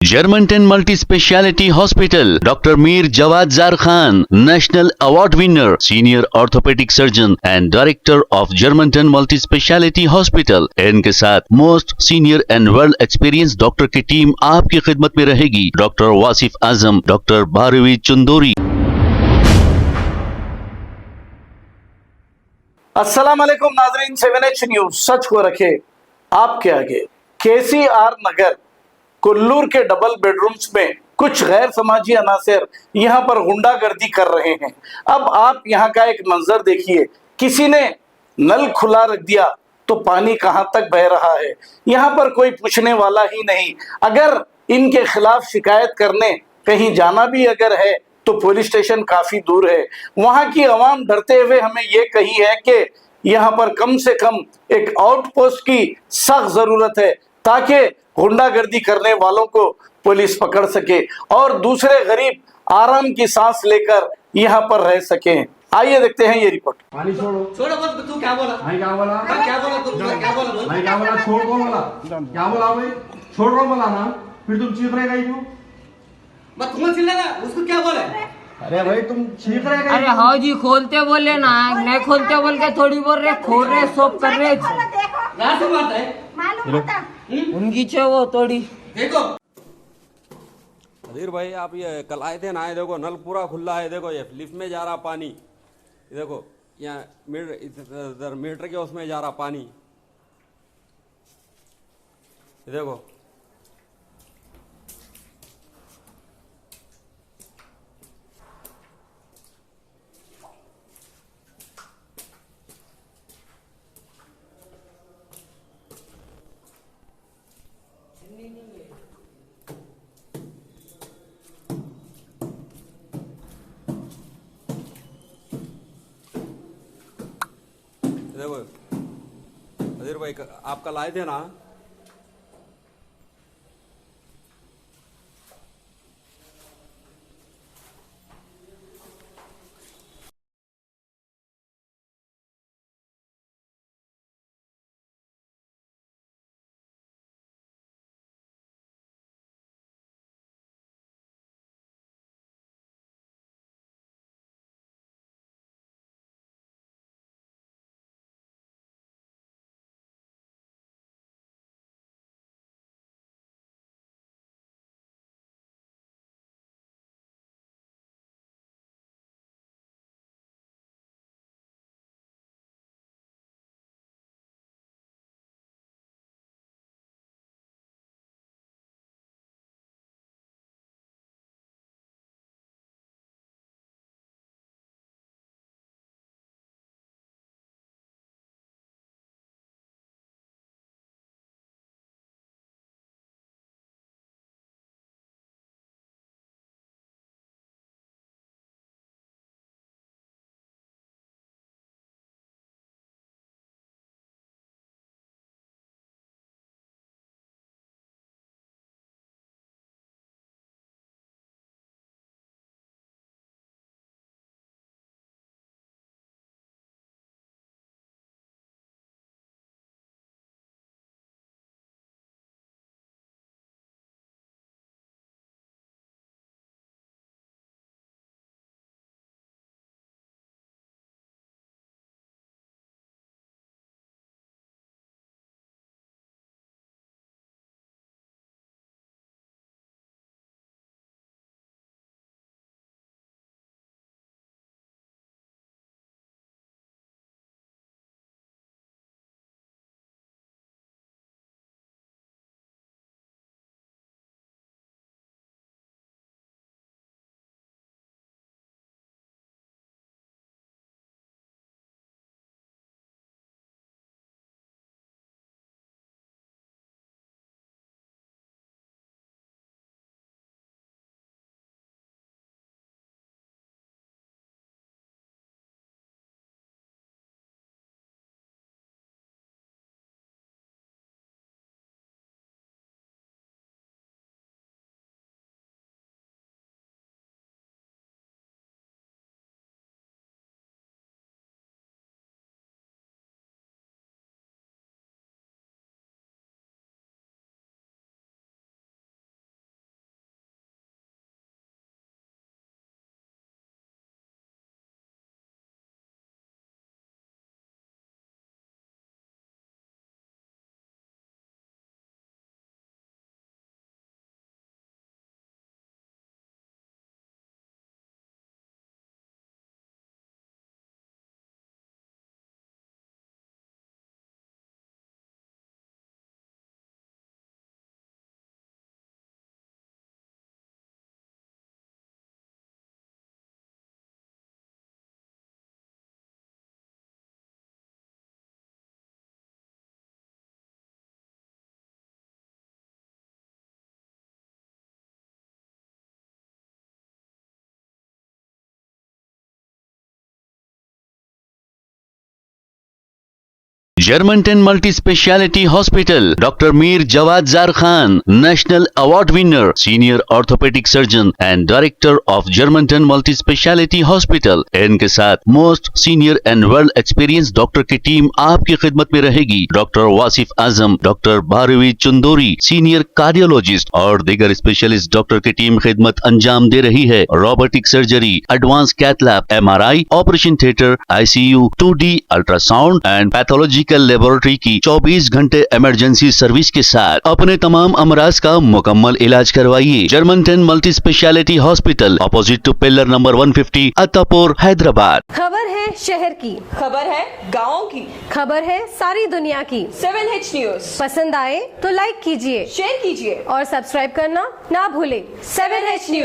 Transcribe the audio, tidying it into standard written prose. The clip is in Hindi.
Germantown Multi Speciality Hospital, Dr. Mir Jawad Zar Khan, National Award winner, Senior Orthopedic Surgeon and Director of Germantown Multi Speciality Hospital। इनके साथ most senior and world experience doctor की टीम आपकी खिदमत में रहेगी। Doctor Wasif Azam, doctor Bharvi Chandori. अस्सलाम वालेकुम नाजरीन, 7H न्यूज सच को रखे आपके आगे। KCR नगर कुल्लूर के डबल बेडरूम्स में कुछ गैर समाजी अनासर यहां पर गुंडागर्दी कर रहे हैं। अब आप यहां का एक मंजर देखिए, किसी ने नल खुला रख दिया तो पानी कहां तक बह रहा है, यहां पर कोई पूछने वाला ही नहीं। अगर इनके खिलाफ शिकायत करने कहीं जाना भी अगर है तो पुलिस स्टेशन काफी दूर है। वहां की आवाम डरते हुए हमें यह कही है कि यहां पर कम से कम एक आउटपोस्ट की सख्त जरूरत है ताकि गुंडागर्दी करने वालों को पुलिस पकड़ सके और दूसरे गरीब आराम की सांस लेकर यहां पर रह सके। आइए देखते हैं ये रिपोर्ट। पानी छोड़ो छोड़ो बस। तू क्या बोला? भाई क्या बोला? मैं क्या बोला? तू क्या बोला? बोल। भाई क्या बोला? छोड़ कौन बोला? क्या बोला भाई? छोड़ कौन बोला ना? फिर तुम चीख रहे गई क्यों? मैं तुम्हें चिल्लाना, उसको क्या बोला? अरे भाई तुम चीख रहे गई। अरे हाँ जी, खोलते बोले ना, नहीं खोलते बोल के थोड़ी बोल रहे, खोल रहे, सोप कर रहे। यार से बात है मालूम होता। उनकी छे वो थोड़ी। देखो अधीर भाई, आप ये कल आए थे ना, ये देखो नल पूरा खुला है। देखो ये लिफ्ट में जा रहा पानी, ये देखो यहाँ मीटर मीटर के उसमें जा रहा पानी, ये देखो। देखो अधीर भाई, आप कल आए थे ना, Germanton multi speciality hospital, doctor Mir Jawad Jar Khan, national award winner, senior orthopaedic surgeon and director of Germanton multi speciality hospital. इनके साथ most senior and well experience doctor की टीम आपकी खिदमत में रहेगी। Doctor Wasif Azam, doctor Bharvi Chandori, senior cardiologist और दीगर स्पेशलिस्ट डॉक्टर की टीम खिदमत अंजाम दे रही है। Robotic surgery, advance cath lab, MRI, operation theatre, ICU, 2D ultrasound and pathological laboratory की 24 घंटे इमरजेंसी सर्विस के साथ अपने तमाम अमराज का मुकम्मल इलाज करवाइए। Germanten multi speciality hospital, opposite to pillar number 150, Attapur, Hyderabad. खबर है शहर की, खबर है गाँव की, खबर है सारी दुनिया की। 7H न्यूज पसंद आए तो लाइक कीजिए, शेयर कीजिए और सब्सक्राइब करना ना भूले। 7H news.